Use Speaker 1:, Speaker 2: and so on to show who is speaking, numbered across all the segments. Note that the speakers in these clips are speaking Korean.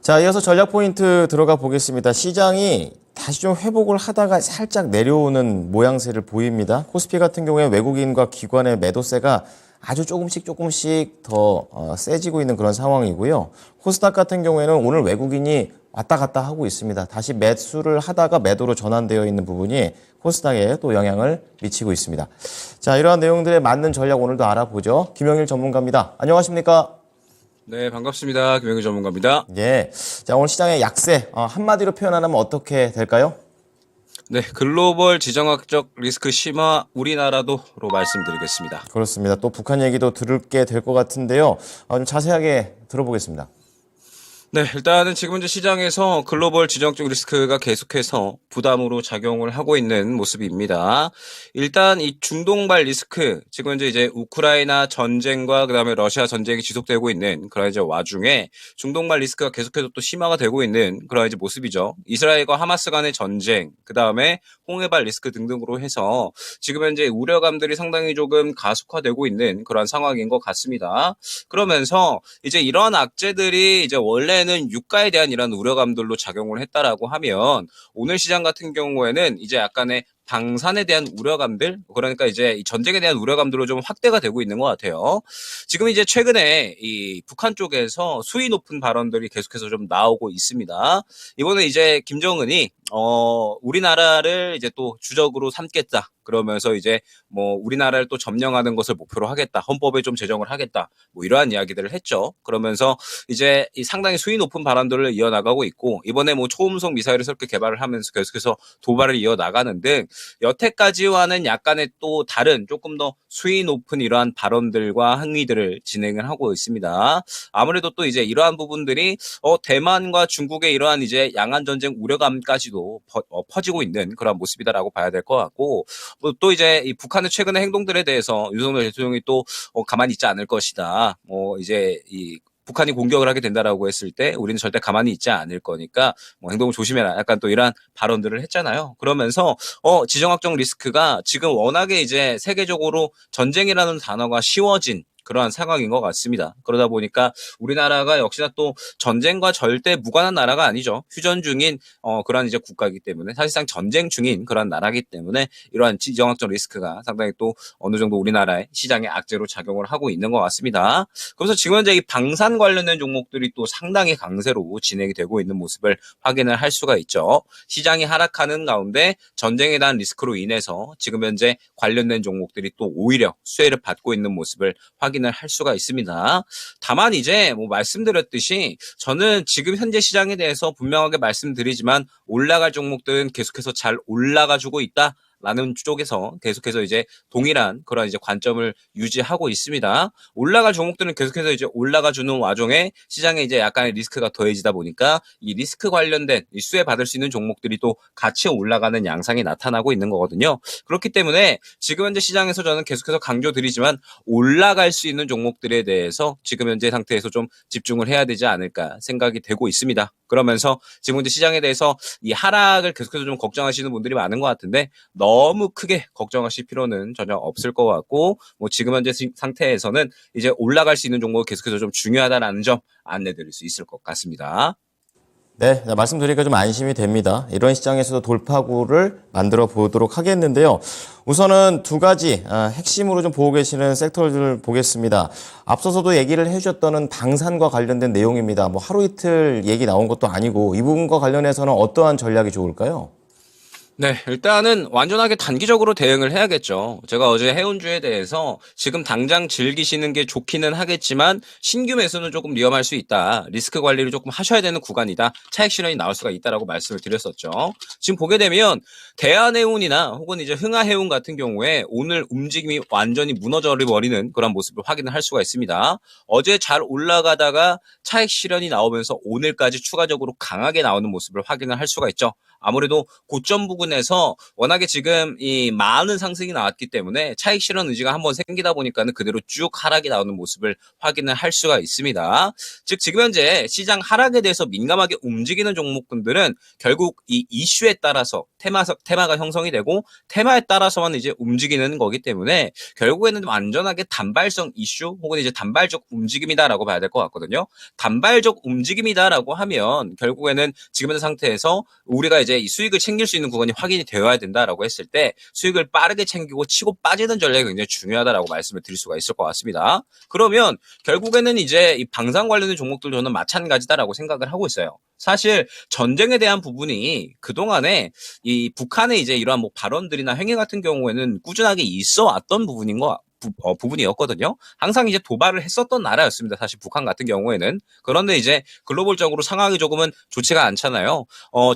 Speaker 1: 자, 이어서 전략 포인트 들어가 보겠습니다. 시장이 다시 좀 회복을 하다가 살짝 내려오는 모양새를 보입니다. 코스피 같은 경우에 외국인과 기관의 매도세가 아주 조금씩 더 세지고 있는 그런 상황이고요. 코스닥 같은 경우에는 오늘 외국인이 왔다 갔다 하고 있습니다. 다시 매수를 하다가 매도로 전환되어 있는 부분이 코스닥에 또 영향을 미치고 있습니다. 자, 이러한 내용들에 맞는 전략 오늘도 알아보죠. 김영일 전문가입니다. 안녕하십니까?
Speaker 2: 네, 반갑습니다. 김영규 전문가입니다.
Speaker 1: 예. 자, 오늘 시장의 약세, 한마디로 표현하면 어떻게 될까요?
Speaker 2: 네, 글로벌 지정학적 리스크 심화 우리나라도로 말씀드리겠습니다.
Speaker 1: 그렇습니다. 또 북한 얘기도 들게 될 것 같은데요. 좀 자세하게 들어보겠습니다.
Speaker 2: 네, 일단은 지금 현재 시장에서 글로벌 지정학적 리스크가 계속해서 부담으로 작용을 하고 있는 모습입니다. 일단 이 중동발 리스크, 지금 현재 이제 우크라이나 전쟁과 그다음에 러시아 전쟁이 지속되고 있는 그런 이제 와중에 중동발 리스크가 계속해서 또 심화가 되고 있는 그런 이제 모습이죠. 이스라엘과 하마스 간의 전쟁, 그다음에 홍해발 리스크 등등으로 해서 지금 현재 우려감들이 상당히 조금 가속화되고 있는 그런 상황인 것 같습니다. 그러면서 이제 이러한 악재들이 이제 원래는 유가에 대한 이런 우려감들로 작용을 했다라고 하면 오늘 시장 같은 경우에는 이제 약간의 방산에 대한 우려감들, 그러니까 이제 이 전쟁에 대한 우려감들로 좀 확대가 되고 있는 것 같아요. 지금 이제 최근에 이 북한 쪽에서 수위 높은 발언들이 계속해서 좀 나오고 있습니다. 이번에 이제 김정은이 우리나라를 이제 또 주적으로 삼겠다. 그러면서 이제 뭐 우리나라를 또 점령하는 것을 목표로 하겠다. 헌법에 좀 제정을 하겠다. 뭐 이러한 이야기들을 했죠. 그러면서 이제 이 상당히 수위 높은 발언들을 이어나가고 있고, 이번에 뭐 초음속 미사일을 새롭게 개발을 하면서 계속해서 도발을 이어나가는 등 여태까지와는 약간의 또 다른 조금 더 수위 높은 이러한 발언들과 행위들을 진행을 하고 있습니다. 아무래도 또 이제 이러한 부분들이 대만과 중국의 이러한 이제 양안 전쟁 우려감까지도 퍼지고 있는 그런 모습이다라고 봐야 될 것 같고, 또 이제 이 북한의 최근의 행동들에 대해서 윤석열 대통령이 또 가만히 있지 않을 것이다. 이제 이 북한이 공격을 하게 된다라고 했을 때 우리는 절대 가만히 있지 않을 거니까 뭐 행동을 조심해라. 약간 또 이러한 발언들을 했잖아요. 그러면서 지정학적 리스크가 지금 워낙에 이제 세계적으로 전쟁이라는 단어가 쉬워진 그러한 상황인 것 같습니다. 그러다 보니까 우리나라가 역시나 또 전쟁과 절대 무관한 나라가 아니죠. 휴전 중인 그러한 이제 국가이기 때문에, 사실상 전쟁 중인 그러한 나라이기 때문에 이러한 지정학적 리스크가 상당히 또 어느 정도 우리나라의 시장의 악재로 작용을 하고 있는 것 같습니다. 그래서 지금 현재 이 방산 관련된 종목들이 또 상당히 강세로 진행이 되고 있는 모습을 확인을 할 수가 있죠. 시장이 하락하는 가운데 전쟁에 대한 리스크로 인해서 지금 현재 관련된 종목들이 또 오히려 수혜를 받고 있는 모습을 확인을 할 수가 있습니다. 다만 이제 뭐 말씀드렸듯이 저는 지금 현재 시장에 대해서 분명하게 말씀드리지만 올라갈 종목들은 계속해서 잘 올라가주고 있다. 라는 쪽에서 계속해서 이제 동일한 그런 이제 관점을 유지하고 있습니다. 올라갈 종목들은 계속해서 이제 올라가주는 와중에 시장에 이제 약간의 리스크가 더해지다 보니까 이 리스크 관련된 이 수혜 받을 수 있는 종목들이 또 같이 올라가는 양상이 나타나고 있는 거거든요. 그렇기 때문에 지금 현재 시장에서 저는 계속해서 강조드리지만 올라갈 수 있는 종목들에 대해서 지금 현재 상태에서 좀 집중을 해야 되지 않을까 생각이 되고 있습니다. 그러면서 지금 현재 시장에 대해서 이 하락을 계속해서 좀 걱정하시는 분들이 많은 것 같은데 너무 크게 걱정하실 필요는 전혀 없을 것 같고, 뭐 지금 현재 상태에서는 이제 올라갈 수 있는 종목이 계속해서 좀 중요하다는 점 안내드릴 수 있을 것 같습니다.
Speaker 1: 네, 말씀드리니까 좀 안심이 됩니다. 이런 시장에서도 돌파구를 만들어 보도록 하겠는데요. 우선은 두 가지 핵심으로 좀 보고 계시는 섹터를 보겠습니다. 앞서서도 얘기를 해주셨던 방산과 관련된 내용입니다. 뭐 하루 이틀 얘기 나온 것도 아니고 이 부분과 관련해서는 어떠한 전략이 좋을까요?
Speaker 2: 네, 일단은 완전하게 단기적으로 대응을 해야겠죠. 제가 어제 해운주에 대해서 지금 당장 즐기시는 게 좋기는 하겠지만 신규 매수는 조금 위험할 수 있다. 리스크 관리를 조금 하셔야 되는 구간이다. 차익 실현이 나올 수가 있다라고 말씀을 드렸었죠. 지금 보게 되면 대한해운이나 혹은 이제 흥하해운 같은 경우에 오늘 움직임이 완전히 무너져 버리는 그런 모습을 확인을 할 수가 있습니다. 어제 잘 올라가다가 차익 실현이 나오면서 오늘까지 추가적으로 강하게 나오는 모습을 확인을 할 수가 있죠. 아무래도 고점 부근에서 워낙에 지금 이 많은 상승이 나왔기 때문에 차익 실현 의지가 한번 생기다 보니까는 그대로 쭉 하락이 나오는 모습을 확인을 할 수가 있습니다. 즉 지금 현재 시장 하락에 대해서 민감하게 움직이는 종목군들은 결국 이 이슈에 따라서 테마가 형성이 되고 테마에 따라서만 이제 움직이는 거기 때문에 결국에는 좀 안전하게 단발성 이슈 혹은 이제 단발적 움직임이다라고 봐야 될 것 같거든요. 단발적 움직임이다라고 하면 결국에는 지금 현재 상태에서 우리가 이제 이 수익을 챙길 수 있는 구간이 확인이 되어야 된다라고 했을 때 수익을 빠르게 챙기고 치고 빠지는 전략이 굉장히 중요하다라고 말씀을 드릴 수가 있을 것 같습니다. 그러면 결국에는 이제 이 방산 관련된 종목들 저는 마찬가지다라고 생각을 하고 있어요. 사실 전쟁에 대한 부분이 그동안에 이 북한의 이제 이러한 뭐 발언들이나 행위 같은 경우에는 꾸준하게 있어 왔던 부분이었거든요. 항상 이제 도발을 했었던 나라였습니다. 사실 북한 같은 경우에는. 그런데 이제 글로벌적으로 상황이 조금은 좋지가 않잖아요.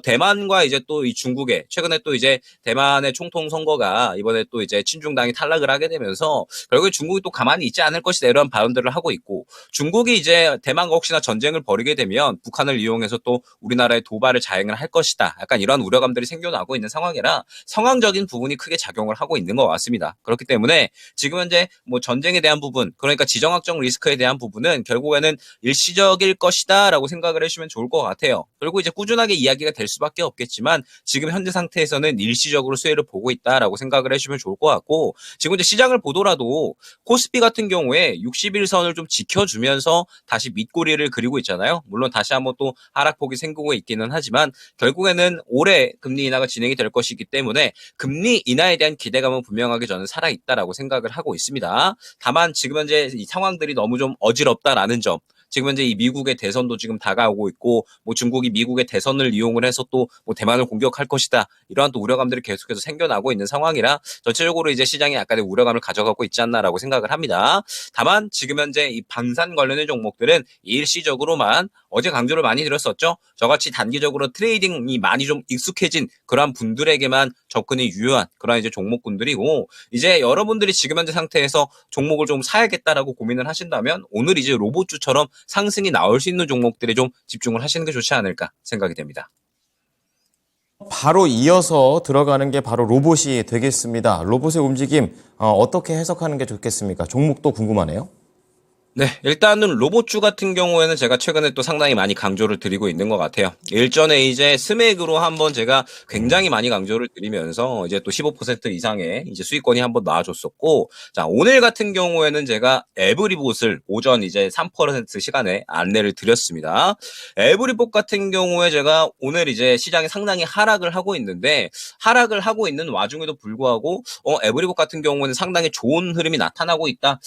Speaker 2: 대만과 이제 또 이 중국에 최근에 또 이제 대만의 총통 선거가 이번에 또 이제 친중당이 탈락을 하게 되면서 결국에 중국이 또 가만히 있지 않을 것이다 이런 발언들을 하고 있고 중국이 이제 대만과 혹시나 전쟁을 벌이게 되면 북한을 이용해서 또 우리나라의 도발을 자행을 할 것이다. 약간 이런 우려감들이 생겨나고 있는 상황이라 상황적인 부분이 크게 작용을 하고 있는 것 같습니다. 그렇기 때문에 지금 현재 뭐 전쟁에 대한 부분, 그러니까 지정학적 리스크에 대한 부분은 결국에는 일시적일 것이다라고 생각을 해주시면 좋을 것 같아요. 그리고 이제 꾸준하게 이야기가 될 수밖에 없겠지만 지금 현재 상태에서는 일시적으로 수혜를 보고 있다라고 생각을 해주시면 좋을 것 같고 지금 이제 시장을 보더라도 코스피 같은 경우에 60일선을 좀 지켜주면서 다시 밑꼬리를 그리고 있잖아요. 물론 다시 한번 또 하락폭이 생기고 있기는 하지만 결국에는 올해 금리 인하가 진행이 될 것이기 때문에 금리 인하에 대한 기대감은 분명하게 저는 살아있다라고 생각을 하고 있습니다. 다만 지금 현재 이 상황들이 너무 좀 어지럽다라는 점 지금 현재 이 미국의 대선도 지금 다가오고 있고 뭐 중국이 미국의 대선을 이용을 해서 또 뭐 대만을 공격할 것이다 이러한 또 우려감들이 계속해서 생겨나고 있는 상황이라 전체적으로 이제 시장이 약간의 우려감을 가져가고 있지 않나라고 생각을 합니다. 다만 지금 현재 이 방산 관련된 종목들은 일시적으로만 어제 강조를 많이 드렸었죠. 저같이 단기적으로 트레이딩이 많이 좀 익숙해진 그러한 분들에게만 접근이 유효한 그런 이제 종목군들이고 이제 여러분들이 지금 현재 상태에서 종목을 좀 사야겠다라고 고민을 하신다면 오늘 이제 로봇주처럼 상승이 나올 수 있는 종목들에 좀 집중을 하시는 게 좋지 않을까 생각이 됩니다.
Speaker 1: 바로 이어서 들어가는 게 바로 로봇이 되겠습니다. 로봇의 움직임 어떻게 해석하는 게 좋겠습니까? 종목도 궁금하네요.
Speaker 2: 네, 일단은 로봇주 같은 경우에는 제가 최근에 또 상당히 많이 강조를 드리고 있는 것 같아요. 일전에 이제 스맥으로 한번 제가 굉장히 많이 강조를 드리면서 이제 또 15% 이상의 이제 수익권이 한번 나와줬었고, 자, 오늘 같은 경우에는 제가 에브리봇을 오전 이제 3% 시간에 안내를 드렸습니다. 에브리봇 같은 경우에 제가 오늘 이제 시장이 상당히 하락을 하고 있는데, 하락을 하고 있는 와중에도 불구하고, 에브리봇 같은 경우에는 상당히 좋은 흐름이 나타나고 있다.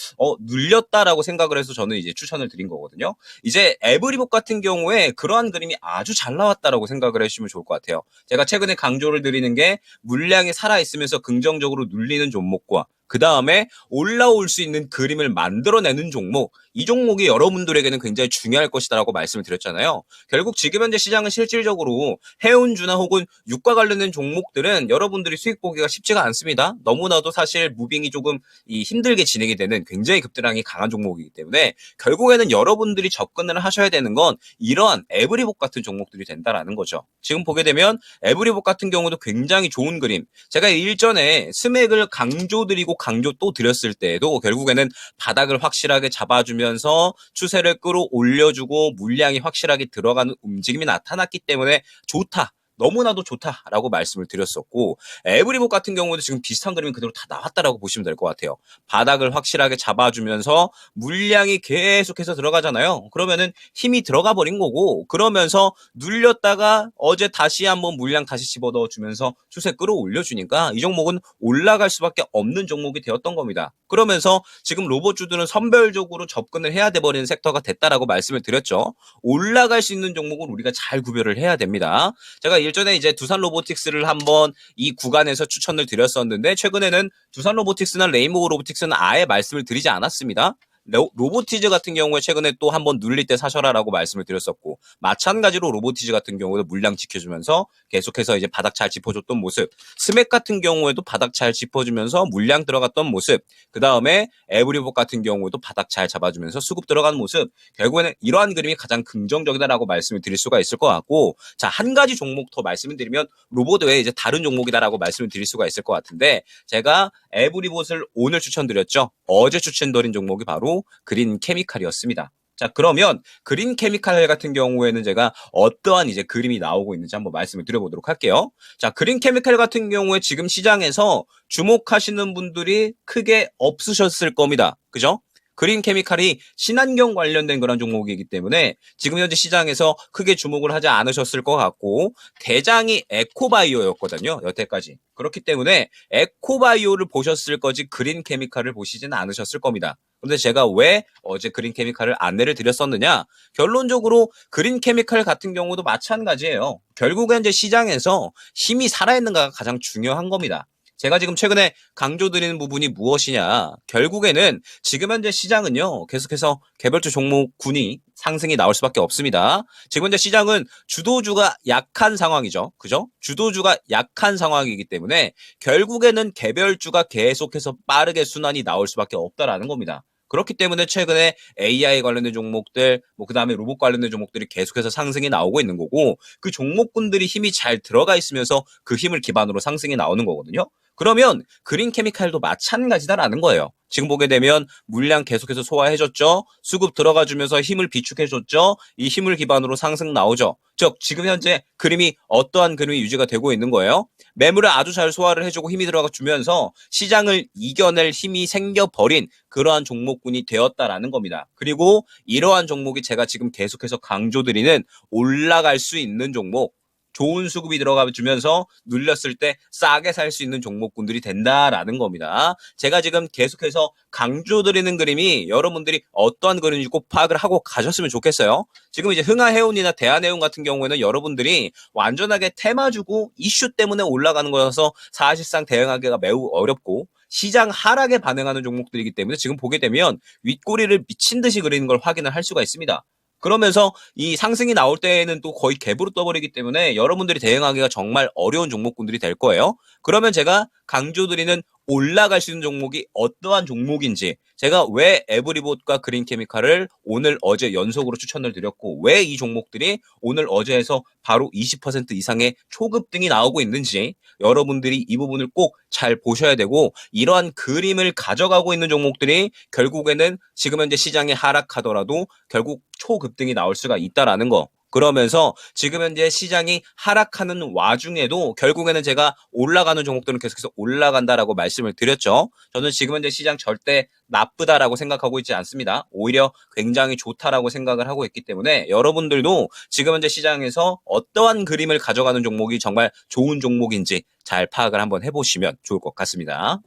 Speaker 2: 눌렸다라고 생각을 해서 저는 이제 추천을 드린 거거든요. 이제 에브리봇 같은 경우에 그러한 그림이 아주 잘 나왔다라고 생각을 해주시면 좋을 것 같아요. 제가 최근에 강조를 드리는 게 물량이 살아있으면서 긍정적으로 눌리는 종목과 그 다음에 올라올 수 있는 그림을 만들어내는 종목, 이 종목이 여러분들에게는 굉장히 중요할 것이다라고 말씀을 드렸잖아요. 결국 지금 현재 시장은 실질적으로 해운주나 혹은 유가 관련된 종목들은 여러분들이 수익 보기가 쉽지가 않습니다. 너무나도 사실 무빙이 조금 힘들게 진행이 되는 굉장히 급등량이 강한 종목이기 때문에 결국에는 여러분들이 접근을 하셔야 되는 건 이러한 에브리봇 같은 종목들이 된다라는 거죠. 지금 보게 되면 에브리봇 같은 경우도 굉장히 좋은 그림. 제가 일전에 스맥을 강조드리고 강조 또 드렸을 때에도 결국에는 바닥을 확실하게 잡아주면서 추세를 끌어올려주고 물량이 확실하게 들어가는 움직임이 나타났기 때문에 좋다. 너무나도 좋다라고 말씀을 드렸었고 에브리봇 같은 경우도 지금 비슷한 그림이 그대로 다 나왔다라고 보시면 될 것 같아요. 바닥을 확실하게 잡아주면서 물량이 계속해서 들어가잖아요. 그러면은 힘이 들어가 버린 거고 그러면서 눌렸다가 어제 다시 한번 물량 다시 집어넣어주면서 추세 끌어올려주니까 이 종목은 올라갈 수밖에 없는 종목이 되었던 겁니다. 그러면서 지금 로봇주들은 선별적으로 접근을 해야 돼버리는 섹터가 됐다라고 말씀을 드렸죠. 올라갈 수 있는 종목은 우리가 잘 구별을 해야 됩니다. 제가 일전에 이제 두산 로보틱스를 한번 이 구간에서 추천을 드렸었는데 최근에는 두산 로보틱스나 레인보우 로보틱스는 아예 말씀을 드리지 않았습니다. 로보티즈 같은 경우에 최근에 또 한번 눌릴 때 사셔라라고 말씀을 드렸었고, 마찬가지로 로보티즈 같은 경우도 물량 지켜주면서 계속해서 이제 바닥 잘 짚어줬던 모습, 스맥 같은 경우에도 바닥 잘 짚어주면서 물량 들어갔던 모습, 그 다음에 에브리봇 같은 경우에도 바닥 잘 잡아주면서 수급 들어가는 모습, 결국에는 이러한 그림이 가장 긍정적이다라고 말씀을 드릴 수가 있을 것 같고, 자, 한 가지 종목 더 말씀을 드리면 로봇 외에 이제 다른 종목이다라고 말씀을 드릴 수가 있을 것 같은데, 제가 에브리봇을 오늘 추천드렸죠. 어제 추천드린 종목이 바로 그린 케미칼이었습니다. 자, 그러면 그린 케미칼 같은 경우에는 제가 어떠한 이제 그림이 나오고 있는지 한번 말씀을 드려보도록 할게요. 자, 그린 케미칼 같은 경우에 지금 시장에서 주목하시는 분들이 크게 없으셨을 겁니다. 그죠? 그린 케미칼이 친환경 관련된 그런 종목이기 때문에 지금 현재 시장에서 크게 주목을 하지 않으셨을 것 같고, 대장이 에코바이오였거든요, 여태까지. 그렇기 때문에 에코바이오를 보셨을 거지 그린 케미칼을 보시지는 않으셨을 겁니다. 근데 제가 왜 어제 그린 케미칼을 안내를 드렸었느냐? 결론적으로 그린 케미칼 같은 경우도 마찬가지예요. 결국엔 이제 시장에서 힘이 살아있는가가 가장 중요한 겁니다. 제가 지금 최근에 강조드리는 부분이 무엇이냐? 결국에는 지금 현재 시장은요, 계속해서 개별주 종목군이 상승이 나올 수밖에 없습니다. 지금 현재 시장은 주도주가 약한 상황이죠. 그죠? 주도주가 약한 상황이기 때문에 결국에는 개별주가 계속해서 빠르게 순환이 나올 수밖에 없다라는 겁니다. 그렇기 때문에 최근에 AI 관련된 종목들, 그 다음에 로봇 관련된 종목들이 계속해서 상승이 나오고 있는 거고, 그 종목군들이 힘이 잘 들어가 있으면서 그 힘을 기반으로 상승이 나오는 거거든요. 그러면 그린 케미칼도 마찬가지다라는 거예요. 지금 보게 되면 물량 계속해서 소화해줬죠. 수급 들어가주면서 힘을 비축해줬죠. 이 힘을 기반으로 상승 나오죠. 즉 지금 현재 그림이 어떠한 그림이 유지가 되고 있는 거예요. 매물을 아주 잘 소화를 해주고 힘이 들어가 주면서 시장을 이겨낼 힘이 생겨버린 그러한 종목군이 되었다라는 겁니다. 그리고 이러한 종목이 제가 지금 계속해서 강조드리는 올라갈 수 있는 종목, 좋은 수급이 들어가 주면서 눌렸을 때 싸게 살 수 있는 종목군들이 된다라는 겁니다. 제가 지금 계속해서 강조드리는 그림이 여러분들이 어떠한 그림인지 꼭 파악을 하고 가셨으면 좋겠어요. 지금 이제 흥하해운이나 대한해운 같은 경우에는 여러분들이 완전하게 테마 주고 이슈 때문에 올라가는 거여서 사실상 대응하기가 매우 어렵고, 시장 하락에 반응하는 종목들이기 때문에 지금 보게 되면 윗꼬리를 미친 듯이 그리는 걸 확인을 할 수가 있습니다. 그러면서 이 상승이 나올 때에는 또 거의 갭으로 떠버리기 때문에 여러분들이 대응하기가 정말 어려운 종목군들이 될 거예요. 그러면 제가 강조드리는 올라갈 수 있는 종목이 어떠한 종목인지, 제가 왜 에브리봇과 그린 케미칼을 오늘 어제 연속으로 추천을 드렸고, 왜 이 종목들이 오늘 어제에서 바로 20% 이상의 초급등이 나오고 있는지 여러분들이 이 부분을 꼭 잘 보셔야 되고, 이러한 그림을 가져가고 있는 종목들이 결국에는 지금 현재 시장이 하락하더라도 결국 초급등이 나올 수가 있다라는 거. 그러면서 지금 현재 시장이 하락하는 와중에도 결국에는 제가 올라가는 종목들은 계속해서 올라간다라고 말씀을 드렸죠. 저는 지금 현재 시장 절대 나쁘다라고 생각하고 있지 않습니다. 오히려 굉장히 좋다라고 생각을 하고 있기 때문에 여러분들도 지금 현재 시장에서 어떠한 그림을 가져가는 종목이 정말 좋은 종목인지 잘 파악을 한번 해보시면 좋을 것 같습니다.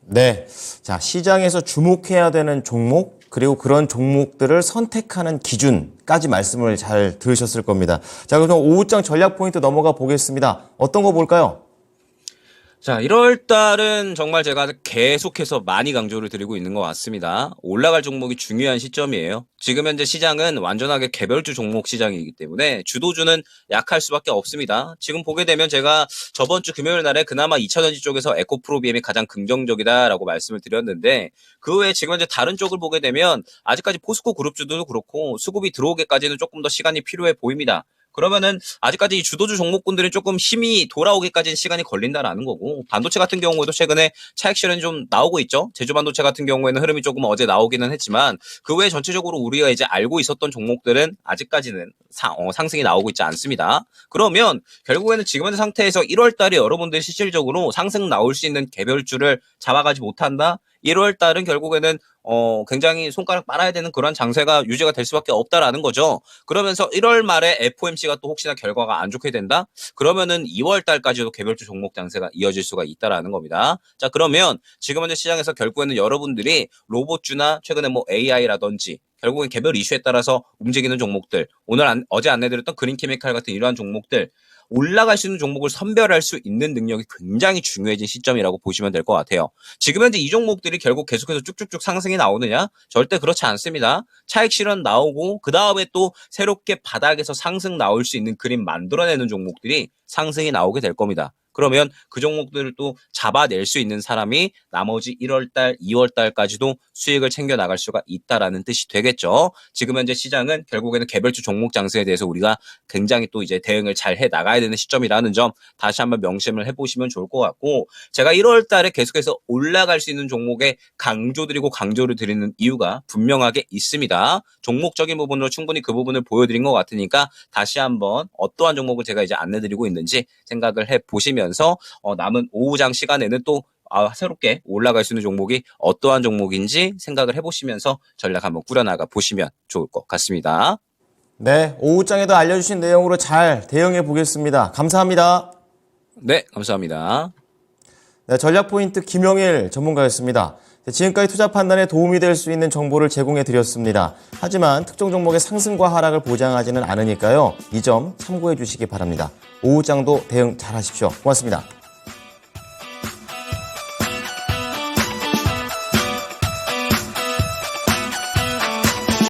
Speaker 1: 네. 자, 시장에서 주목해야 되는 종목, 그리고 그런 종목들을 선택하는 기준까지 말씀을 잘 들으셨을 겁니다. 자, 그럼 오후장 전략 포인트 넘어가 보겠습니다. 어떤 거 볼까요?
Speaker 2: 자, 1월 달은 정말 제가 계속해서 많이 강조를 드리고 있는 것 같습니다. 올라갈 종목이 중요한 시점이에요. 지금 현재 시장은 완전하게 개별주 종목 시장이기 때문에 주도주는 약할 수밖에 없습니다. 지금 보게 되면 제가 저번 주 금요일 날에 그나마 2차전지 쪽에서 에코프로비엠이 가장 긍정적이다라고 말씀을 드렸는데, 그 외에 지금 현재 다른 쪽을 보게 되면 아직까지 포스코 그룹주도 그렇고 수급이 들어오기까지는 조금 더 시간이 필요해 보입니다. 그러면은 아직까지 이 주도주 종목군들이 조금 힘이 돌아오기까지는 시간이 걸린다라는 거고, 반도체 같은 경우에도 최근에 차익 실현이 좀 나오고 있죠. 제주 반도체 같은 경우에는 흐름이 조금 어제 나오기는 했지만, 그 외에 전체적으로 우리가 이제 알고 있었던 종목들은 아직까지는 상승이 나오고 있지 않습니다. 그러면 결국에는 지금 현재 상태에서 1월 달에 여러분들이 실질적으로 상승 나올 수 있는 개별주를 잡아가지 못한다? 1월 달은 결국에는 굉장히 손가락 빨아야 되는 그런 장세가 유지가 될 수밖에 없다라는 거죠. 그러면서 1월 말에 FOMC가 또 혹시나 결과가 안 좋게 된다? 그러면은 2월 달까지도 개별주 종목 장세가 이어질 수가 있다라는 겁니다. 자, 그러면 지금 현재 시장에서 결국에는 여러분들이 로봇주나 최근에 뭐 AI라든지 결국엔 개별 이슈에 따라서 움직이는 종목들, 어제 안내드렸던 그린케미칼 같은 이러한 종목들, 올라갈 수 있는 종목을 선별할 수 있는 능력이 굉장히 중요해진 시점이라고 보시면 될 것 같아요. 지금 현재 이 종목들이 결국 계속해서 쭉쭉쭉 상승이 나오느냐? 절대 그렇지 않습니다. 차익 실현 나오고 그 다음에 또 새롭게 바닥에서 상승 나올 수 있는 그림 만들어내는 종목들이 상승이 나오게 될 겁니다. 그러면 그 종목들을 또 잡아낼 수 있는 사람이 나머지 1월달, 2월달까지도 수익을 챙겨 나갈 수가 있다라는 뜻이 되겠죠. 지금 현재 시장은 결국에는 개별주 종목 장세에 대해서 우리가 굉장히 또 이제 대응을 잘 해 나가야 되는 시점이라는 점 다시 한번 명심을 해보시면 좋을 것 같고, 제가 1월달에 계속해서 올라갈 수 있는 종목에 강조를 드리는 이유가 분명하게 있습니다. 종목적인 부분으로 충분히 그 부분을 보여드린 것 같으니까 다시 한번 어떠한 종목을 제가 이제 안내드리고 있는지 생각을 해보시면서 남은 오후장 시간에는 또 새롭게 올라갈 수 있는 종목이 어떠한 종목인지 생각을 해보시면서 전략 한번 꾸려나가 보시면 좋을 것 같습니다.
Speaker 1: 네, 오후장에도 알려주신 내용으로 잘 대응해 보겠습니다. 감사합니다.
Speaker 2: 네, 감사합니다.
Speaker 1: 네, 전략포인트 김영일 전문가였습니다. 지금까지 투자 판단에 도움이 될 수 있는 정보를 제공해 드렸습니다. 하지만 특정 종목의 상승과 하락을 보장하지는 않으니까요. 이 점 참고해 주시기 바랍니다. 오후장도 대응 잘 하십시오. 고맙습니다.